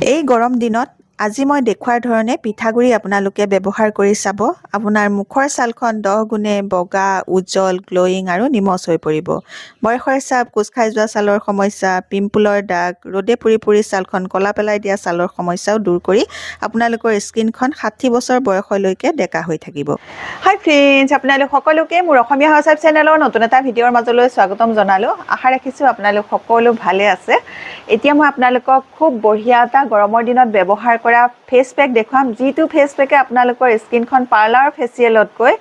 এই গৰম দিনত আজি মই দেখুৱাৰ ধৰণে পিঠাগুড়ি আপোনালোকে ব্যৱহাৰ কৰি চাব। আপোনাৰ মুখৰ ছালখন 10 গুণে বগা, উজ্জ্বল, গ্ল'য়িং আৰু নিমজ হৈ পৰিব। বয়সৰ চাপ, কোচ খাই যোৱা ছালৰ সমস্যা, পিম্পলৰ দাগ, ৰ'দে পুৰি পুৰি ছালখন ক'লা পেলাই দিয়া ছালৰ সমস্যাও দূৰ কৰি আপোনালোকৰ স্কিনখন 60 বছৰ বয়সলৈকে ডেকা হৈ থাকিব। হাই ফ্ৰেণ্ডছ, আপোনালোক সকলোকে মোৰ অসমীয়া হাউচৱাইফ চেনেলৰ নতুন এটা ভিডিঅ'ৰ মাজলৈ স্বাগতম জনালোঁ। আশা ৰাখিছোঁ আপোনালোক সকলো ভালে আছে। এতিয়া মই আপোনালোকক খুব বঢ়িয়া এটা গৰমৰ দিনত ব্যৱহাৰ কৰা ফেচ পেক দেখুৱাম, যিটো ফেচ পেকে আপোনালোকৰ স্কিনখন পাৰ্লাৰ ফেচিয়েলতকৈ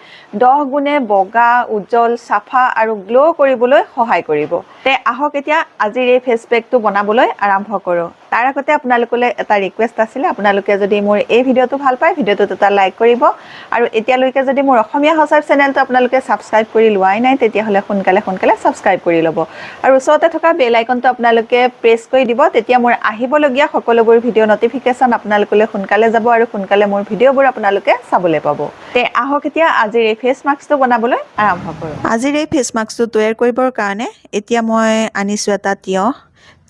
10 গুণে বগা, উজ্জ্বল, চাফা আৰু গ্ল' কৰিবলৈ সহায় কৰিব। তে আহক এতিয়া আজিৰ এই ফেচ পেকটো বনাবলৈ আৰম্ভ কৰোঁ। তাৰ আগতে আপোনালোকলৈ এটা ৰিকুৱেষ্ট আছিলে, আপোনালোকে যদি মোৰ এই ভিডিঅ'টো ভাল পায়, ভিডিঅ'টোত এটা লাইক কৰিব আৰু এতিয়ালৈকে যদি মোৰ অসমীয়া হাউচৱাইফ চেনেলটো আপোনালোকে ছাবস্ক্ৰাইব কৰি লোৱাই নাই, তেতিয়াহ'লে সোনকালে ছাবস্ক্ৰাইব কৰি ল'ব আৰু ওচৰতে থকা বেল আইকনটো আপোনালোকে প্ৰেছ কৰি দিব। তেতিয়া মোৰ আহিবলগীয়া সকলোবোৰ ভিডিঅ' নটিফিকেশ্যন আপোনালোকলৈ সোনকালে যাব আৰু সোনকালে মোৰ ভিডিঅ'বোৰ আপোনালোকে চাবলৈ পাব। তে আহক এতিয়া আজিৰ এই ফেচ মাস্কটো বনাবলৈ আৰম্ভ কৰোঁ। আজিৰ এই ফেচ মাস্কটো তৈয়াৰ কৰিবৰ কাৰণে এতিয়া মই আনিছোঁ এটা তিয়ঁহ।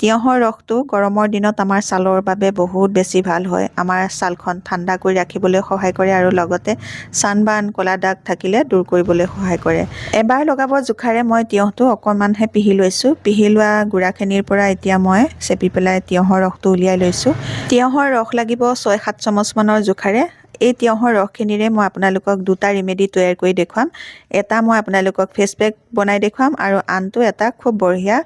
তিয়ঁহৰ ৰসটো গৰমৰ দিনত আমাৰ ছালৰ বাবে বহুত বেছি ভাল হয়। আমাৰ ছালখন ঠাণ্ডা কৰি ৰাখিবলৈ সহায় কৰে আৰু লগতে ছানবাৰ্ণ, ক'লা দাগ থাকিলে দূৰ কৰিবলৈ সহায় কৰে। এবাৰ লগাব জোখাৰে মই তিয়ঁহটো অকণমানহে পিহি লৈছোঁ। পিহি লোৱা গুড়াখিনিৰ পৰা এতিয়া মই চেপি পেলাই তিয়ঁহৰ ৰসটো উলিয়াই লৈছোঁ। তিয়ঁহৰ ৰস লাগিব 6-7 চামুচমানৰ জোখাৰে। এই তিয়ঁহৰ ৰসখিনিৰে মই আপোনালোকক দুটা ৰেমেডি তৈয়াৰ কৰি দেখুৱাম। এটা মই আপোনালোকক ফেচ পেক বনাই দেখুৱাম আৰু আনটো এটা খুব বঢ়িয়া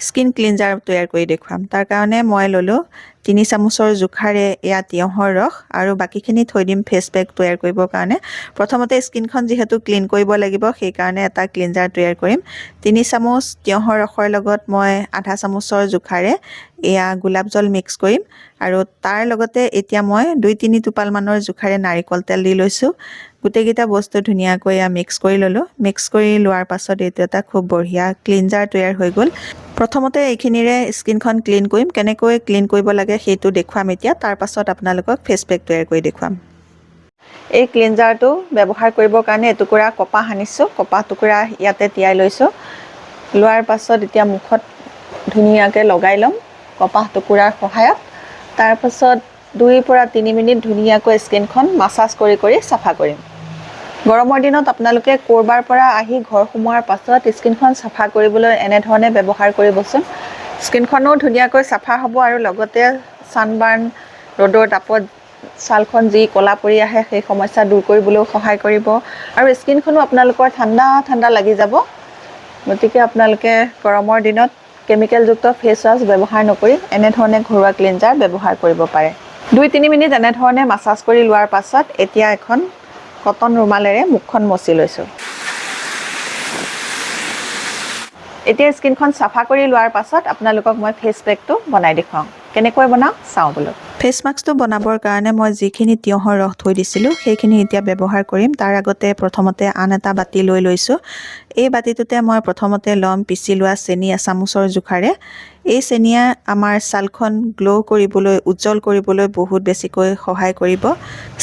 স্কিন ক্লিনজাৰ তৈয়াৰ কৰি দেখুৱাম। তাৰ কাৰণে মই ল'লোঁ 3 চামুচৰ জোখাৰে এয়া তিয়ঁহৰ ৰস আৰু বাকীখিনি থৈ দিম ফেচ পেক তৈয়াৰ কৰিবৰ কাৰণে। প্ৰথমতে স্কিনখন যিহেতু ক্লিন কৰিব লাগিব, সেইকাৰণে এটা ক্লিনজাৰ তৈয়াৰ কৰিম। 3 চামুচ তিয়ঁহৰ ৰসৰ লগত মই আধা চামুচৰ জোখাৰে এয়া গোলাপ জল মিক্স কৰিম আৰু তাৰ লগতে এতিয়া মই 2-3 টোপালমানৰ জোখাৰে নাৰিকল তেল দি লৈছোঁ। গোটেইকেইটা বস্তু ধুনীয়াকৈ মিক্স কৰি ল'লোঁ। মিক্স কৰি লোৱাৰ পাছত এইটো এটা খুব বঢ়িয়া ক্লিনজাৰ তৈয়াৰ হৈ গ'ল। প্ৰথমতে এইখিনিৰে স্কিনখন ক্লিন কৰিম। কেনেকৈ ক্লিন কৰিব লাগে সেইটো দেখুৱাম এতিয়া। তাৰ পাছত আপোনালোকক ফেচ পেক তৈয়াৰ কৰি দেখুৱাম। এই ক্লিনজাৰটো ব্যৱহাৰ কৰিবৰ কাৰণে এটুকুৰা কপাহ আনিছোঁ। কপাহ টুকুৰা ইয়াতে তিয়াই লৈছোঁ। লোৱাৰ পাছত এতিয়া মুখত ধুনীয়াকৈ লগাই ল'ম কপাহ টুকুৰাৰ সহায়ত। তাৰপাছত 2-3 মিনিট ধুনীয়াকৈ স্কিনখন মাছাজ কৰি কৰি চাফা কৰিম। গৰমৰ দিনত আপোনালোকে ক'ৰবাৰ পৰা আহি ঘৰ সোমোৱাৰ পাছত স্কিনখন চাফা কৰিবলৈ এনেধৰণে ব্যৱহাৰ কৰিবচোন। স্কিনখনো ধুনীয়াকৈ চাফা হ'ব আৰু লগতে ছানবাৰ্ণ, ৰ'দৰ তাপত ছালখন যি ক'লা পৰি আহে সেই সমস্যা দূৰ কৰিবলৈও সহায় কৰিব আৰু স্কিনখনো আপোনালোকৰ ঠাণ্ডা ঠাণ্ডা লাগি যাব। গতিকে আপোনালোকে গৰমৰ দিনত কেমিকেলযুক্ত ফেচ ৱাছ ব্যৱহাৰ নকৰি এনেধৰণে ঘৰুৱা ক্লিনজাৰ ব্যৱহাৰ কৰিব পাৰে। 2-3 মিনিট এনেধৰণে মাছাজ কৰি লোৱাৰ পাছত এতিয়া এখন কটন ৰুমালেৰে মুখখন মচি লৈছোঁ। এতিয়া স্কিনখন চাফা কৰি লোৱাৰ পাছত আপোনালোকক মই ফেচ পেকটো বনাই দেখুৱাওঁ। কেনেকৈ বনাওঁ চাওঁ বোলো। ফেচ মাস্কটো বনাবৰ কাৰণে মই যিখিনি তিয়ঁহৰ ৰস থৈ দিছিলোঁ সেইখিনি এতিয়া ব্যৱহাৰ কৰিম। তাৰ আগতে প্ৰথমতে আন এটা বাতি লৈ লৈছোঁ। এই বাতিটোতে মই প্ৰথমতে ল'ম পিচি লোৱা চেনি এচামুচৰ জোখাৰে। এই চেনিয়ে আমাৰ ছালখন গ্ল' কৰিবলৈ, উজ্জ্বল কৰিবলৈ বহুত বেছিকৈ সহায় কৰিব।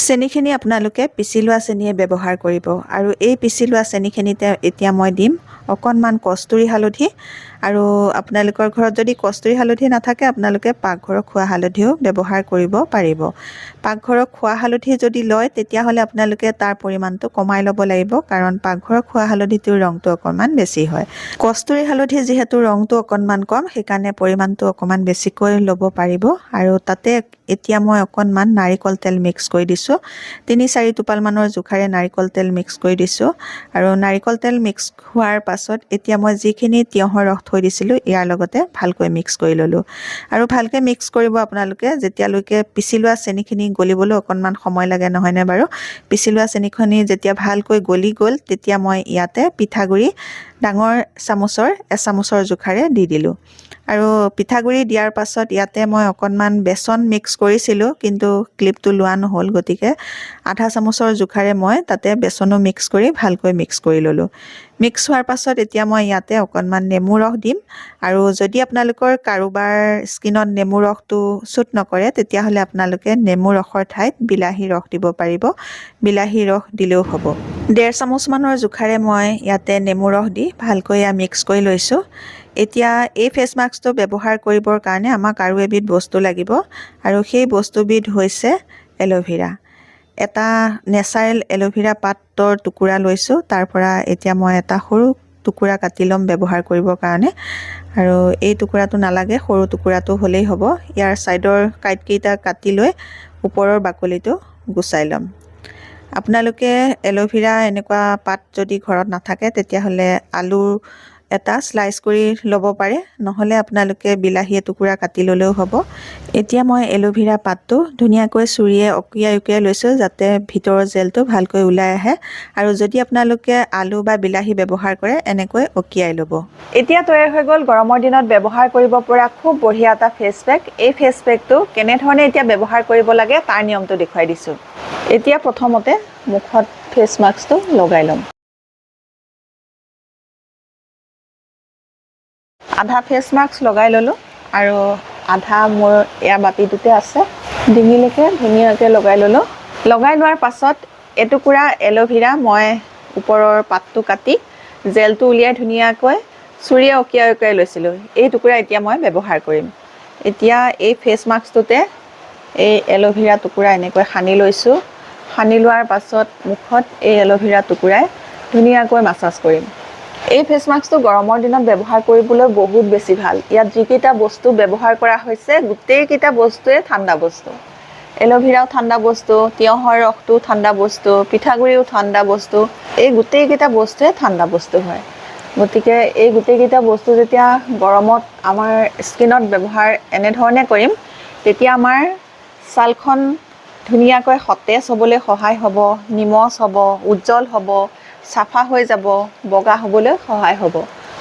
চেনিখিনি আপোনালোকে পিচি লোৱা চেনিয়ে ব্যৱহাৰ কৰিব আৰু এই পিচি লোৱা চেনিখিনিতে এতিয়া মই দিম অকণমান কস্তুৰী হালধি আৰু আপোনালোকৰ ঘৰত যদি কস্তুৰী হালধি নাথাকে আপোনালোকে পাকঘৰৰ খোৱা হালধিও ব্যৱহাৰ কৰিব পাৰিব। পাকঘৰৰ খোৱা হালধি যদি লয় তেতিয়াহ'লে আপোনালোকে তাৰ পৰিমাণটো কমাই ল'ব লাগিব, কাৰণ পাকঘৰৰ খোৱা হালধিটোৰ ৰংটো অকণমান বেছি হয়। কস্তুৰী হালধি যিহেতু ৰংটো অকণমান কম, সেইকাৰণে পৰিমাণটো অকণমান বেছিকৈ ল'ব পাৰিব আৰু তাতে এতিয়া মই অকণমান নাৰিকল তেল মিক্স কৰি দিছোঁ। 3-4 টোপালমানৰ জোখাৰে নাৰিকল তেল মিক্স কৰি দিছোঁ আৰু নাৰিকল তেল মিক্স হোৱাৰ পাছত এতিয়া মই যিখিনি তিয়ঁহৰ ৰস থৈ দিছিলোঁ ইয়াৰ লগতে ভালকৈ মিক্স কৰি ল'লোঁ আৰু ভালকৈ মিক্স কৰিব আপোনালোকে যেতিয়ালৈকে পিচি লোৱা চেনিখিনি গলিবলৈ অকণমান সময় লাগে, নহয়নে বাৰু? পিচি লোৱা চেনিখিনি যেতিয়া ভালকৈ গলি গ'ল তেতিয়া মই ইয়াতে পিঠাগুড়ি ডাঙৰ চামুচৰ এচামুচৰ জোখাৰে দি দিলোঁ আৰু পিঠাগুড়ি দিয়াৰ পাছত ইয়াতে মই অকণমান বেচন মিক্স কৰিছিলোঁ, কিন্তু ক্লিপটো লোৱা নহ'ল, গতিকে আধা চামুচৰ জোখাৰে মই তাতে বেচনো মিক্স কৰি ভালকৈ মিক্স কৰি ল'লোঁ। মিক্স হোৱাৰ পাছত এতিয়া মই ইয়াতে অকণমান নেমু ৰস দিম আৰু যদি আপোনালোকৰ কাৰোবাৰ স্কিনত নেমু ৰসটো চুট নকৰে তেতিয়াহ'লে আপোনালোকে নেমু ৰসৰ ঠাইত বিলাহী ৰস দিব পাৰিব। বিলাহী ৰস দিলেও হ'ব। 1.5 চামুচমানৰ জোখাৰে মই ইয়াতে নেমু ৰস দি ভালকৈ মিক্স কৰি লৈছোঁ। এতিয়া এই ফেচ মাস্কটো ব্যৱহাৰ কৰিবৰ কাৰণে আমাক আৰু এবিধ বস্তু লাগিব আৰু সেই বস্তুবিধ হৈছে এল'ভেৰা। এটা নেচাৰেল এল'ভেৰা পাতৰ টুকুৰা লৈছোঁ, তাৰ পৰা এতিয়া মই এটা সৰু টুকুৰা কাটি ল'ম ব্যৱহাৰ কৰিবৰ কাৰণে। আৰু এই টুকুৰাটো নালাগে, সৰু টুকুৰাটো হ'লেই হ'ব। ইয়াৰ ছাইডৰ কাঁইটকেইটা কাটি লৈ ওপৰৰ বাকলিটো গুচাই ল'ম। আপোনালোকে এল'ভেৰা এনেকুৱা পাত যদি ঘৰত নাথাকে তেতিয়াহ'লে আলু এটা স্লাইচ কৰি ল'ব পাৰে, নহ'লে আপোনালোকে বিলাহী এটুকুৰা কাটি ল'লেও হ'ব। এতিয়া মই এল'ভেৰা পাতটো ধুনীয়াকৈ চুৰিয়ে অকিয়াই লৈছোঁ যাতে ভিতৰৰ জেলটো ভালকৈ ওলাই আহে। আৰু যদি আপোনালোকে আলু বা বিলাহী ব্যৱহাৰ কৰে এনেকৈ অকিয়াই ল'ব। এতিয়া তৈয়াৰ হৈ গ'ল গৰমৰ দিনত ব্যৱহাৰ কৰিব পৰা খুব বঢ়িয়া এটা ফেচ পেক। এই ফেচ পেকটো কেনেধৰণে এতিয়া ব্যৱহাৰ কৰিব লাগে তাৰ নিয়মটো দেখুৱাই দিছোঁ। এতিয়া প্ৰথমতে মুখত ফেচ মাস্কটো লগাই ল'ম। আধা ফেচ মাস্ক লগাই ল'লোঁ আৰু আধা মোৰ এয়া বাতিটোতে আছে। ডিঙিলৈকে ধুনীয়াকৈ লগাই ল'লোঁ। লগাই লোৱাৰ পাছত এটুকুৰা এল'ভেৰা মই ওপৰৰ পাতটো কাটি জেলটো উলিয়াই ধুনীয়াকৈ চুৰিয়ে অকিয়াই লৈছিলোঁ। এই টুকুৰা এতিয়া মই ব্যৱহাৰ কৰিম। এতিয়া এই ফেচ মাস্কটোতে এই এল'ভেৰা টুকুৰা এনেকৈ সানি লৈছোঁ। সানি লোৱাৰ পাছত মুখত এই এল'ভেৰা টুকুৰাই ধুনীয়াকৈ মাছাজ কৰিম। এই ফেচ মাস্কটো গৰমৰ দিনত ব্যৱহাৰ কৰিবলৈ বহুত বেছি ভাল। ইয়াত যিকেইটা বস্তু ব্যৱহাৰ কৰা হৈছে গোটেইকেইটা বস্তুৱে ঠাণ্ডা বস্তু। এল'ভেৰাও ঠাণ্ডা বস্তু, তিয়ঁহৰ ৰসটো ঠাণ্ডা বস্তু, পিঠাগুড়িও ঠাণ্ডা বস্তু। এই গোটেইকেইটা বস্তুৱে ঠাণ্ডা বস্তু হয়। গতিকে এই গোটেইকেইটা বস্তু যেতিয়া গৰমত আমাৰ স্কিনত ব্যৱহাৰ এনেধৰণে কৰিম তেতিয়া আমাৰ ছালখন ধুনীয়াকৈ সতেজ হ'বলৈ সহায় হ'ব, নিমজ হ'ব, উজ্জ্বল হ'ব, চাফা হৈ যাব, বগা হ'বলৈ সহায় হ'ব।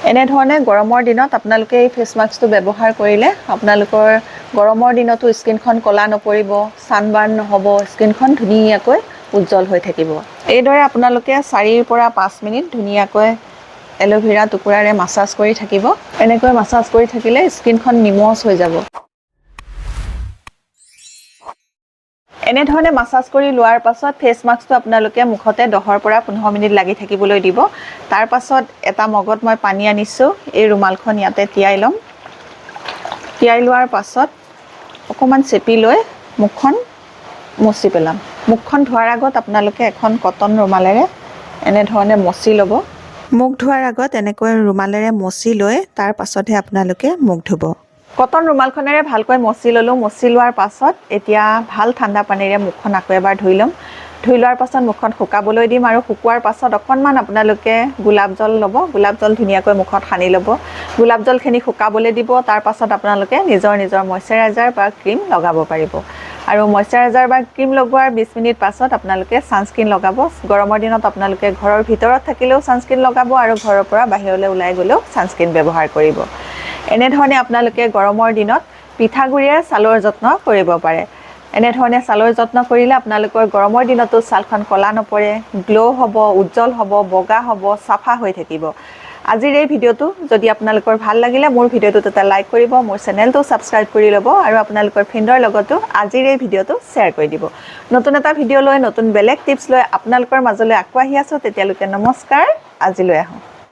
এনেধৰণে গৰমৰ দিনত আপোনালোকে এই ফেচ মাস্কটো ব্যৱহাৰ কৰিলে আপোনালোকৰ গৰমৰ দিনতো স্কিনখন ক'লা নপৰিব, ছানবাৰ্ণ নহ'ব, স্কিনখন ধুনীয়াকৈ উজ্জ্বল হৈ থাকিব। এইদৰে আপোনালোকে 4ৰ পৰা 5 মিনিট ধুনীয়াকৈ এল'ভেৰা টুকুৰাৰে মাছাজ কৰি থাকিব। এনেকৈ মাছাজ কৰি থাকিলে স্কিনখন নিমজ হৈ যাব। এনেধৰণে মাছাজ কৰি লোৱাৰ পাছত ফেচ মাস্কটো আপোনালোকে মুখতে 10ৰ পৰা 15 মিনিট লাগি থাকিবলৈ দিব। তাৰ পাছত এটা মগত মই পানী আনিছোঁ, এই ৰুমালখন ইয়াতে তিয়াই ল'ম। তিয়াই লোৱাৰ পাছত অকণমান চেপি লৈ মুখখন মচি পেলাম। মুখখন ধোৱাৰ আগত আপোনালোকে এখন কটন ৰুমালেৰে এনেধৰণে মচি ল'ব। মুখ ধোৱাৰ আগত এনেকৈ ৰুমালেৰে মচি লৈ তাৰ পাছতহে আপোনালোকে মুখ ধুব। কটন ৰুমালখনেৰে ভালকৈ মচি ল'লোঁ। মচি লোৱাৰ পাছত এতিয়া ভাল ঠাণ্ডা পানীৰে মুখখন আকৌ এবাৰ ধুই ল'ম। ধুই লোৱাৰ পাছত মুখখন শুকাবলৈ দিম আৰু শুকোৱাৰ পাছত অকণমান আপোনালোকে গোলাপ জল ল'ব। গোলাপ জল ধুনীয়াকৈ মুখত সানি ল'ব। গোলাপ জলখিনি শুকাবলৈ দিব। তাৰ পাছত আপোনালোকে নিজৰ মইশ্চাৰাইজাৰ বা ক্ৰীম লগাব পাৰিব। আৰু মইশ্চাৰাইজাৰ বা ক্ৰীম লগোৱাৰ 20 মিনিট পাছত আপোনালোকে ছানস্ক্ৰীন লগাব। গৰমৰ দিনত আপোনালোকে ঘৰৰ ভিতৰত থাকিলেও ছানস্ক্ৰীন লগাব আৰু ঘৰৰ পৰা বাহিৰলৈ ওলাই গ'লেও ছানস্ক্ৰীন ব্যৱহাৰ কৰিব। এনেধৰণে আপোনালোকে গৰমৰ দিনত পিঠাগুড়িৰে ছালৰ যত্ন কৰিব পাৰে। এনেধৰণে ছালৰ যত্ন কৰিলে আপোনালোকৰ গৰমৰ দিনতো ছালখন ক'লা নপৰে, গ্ল' হ'ব, উজ্জ্বল হ'ব, বগা হ'ব, চাফা হৈ থাকিব। আজিৰ এই ভিডিঅ'টো যদি আপোনালোকৰ ভাল লাগিলে মোৰ ভিডিঅ'টোত এটা লাইক কৰিব, মোৰ চেনেলটো ছাবস্ক্ৰাইব কৰি ল'ব আৰু আপোনালোকৰ ফ্ৰেণ্ডৰ লগতো আজিৰ এই ভিডিঅ'টো শ্বেয়াৰ কৰি দিব। নতুন এটা ভিডিঅ' লৈ নতুন বেলেগ টিপছ লৈ আপোনালোকৰ মাজলৈ আকৌ আহি আছোঁ। তেতিয়ালৈকে নমস্কাৰ, আজিলৈ আহোঁ।